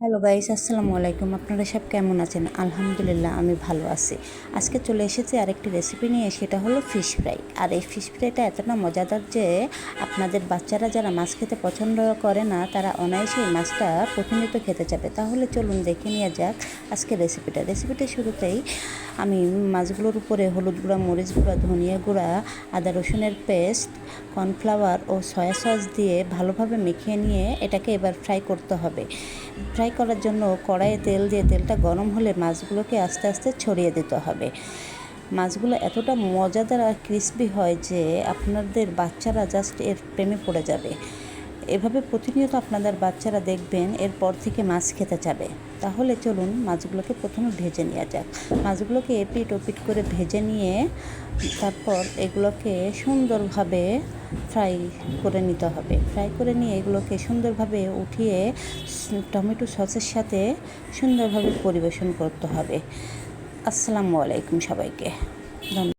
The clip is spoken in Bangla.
হ্যালো গাইস, আসসালামু আলাইকুম। আপনারা সব কেমন আছেন? আলহামদুলিল্লাহ, আমি ভালো আছি। আজকে চলে এসেছি আরেকটি রেসিপি নিয়ে, সেটা হলো ফিশ ফ্রাই। আর এই ফিশ ফ্রাইটা এতটা মজাদার যে আপনাদের বাচ্চারা যারা মাছ খেতে পছন্দ করে না, তারা অনায়াসেই মাছটা প্রতিনিয়ত খেতে চাবে। তাহলে চলুন দেখে নেওয়া যাক আজকে রেসিপিটা শুরুতেই আমি মাছগুলোর উপরে হলুদ গুঁড়া, মরিচ গুঁড়া, ধনিয়া গুঁড়া, আদা রসুনের পেস্ট, কর্নফ্লাওয়ার ও সয়া সস দিয়ে ভালোভাবে মেখে নিয়ে এটাকে এবার ফ্রাই করতে হবে। ফ্রাই করার জন্য কড়াইয়ে তেল দিয়ে তেলটা গরম হলে মাছগুলোকে আস্তে আস্তে ছড়িয়ে দিতে হবে। মাছগুলো এতটা মজাদার আর ক্রিসপি হয় যে আপনাদের বাচ্চারা জাস্ট এর প্রেমে পড়ে যাবে। এভাবে প্রতিনিয়ত আপনাদের বাচ্চারা দেখবেন এরপর থেকে মাছ খেতে চাবে। তাহলে চলুন মাছগুলোকে প্রথমে ভেজে নেওয়া যাক। মাছগুলোকে এপিট ওপিট করে ভেজে নিয়ে তারপর এগুলোকে সুন্দরভাবে ফ্রাই করে নিতে হবে। ফ্রাই করে নিয়ে এগুলোকে সুন্দরভাবে উঠিয়ে টমেটো সসের সাথে সুন্দরভাবে পরিবেশন করতে হবে। আসসালামু আলাইকুম সবাইকে। ধন্যবাদ।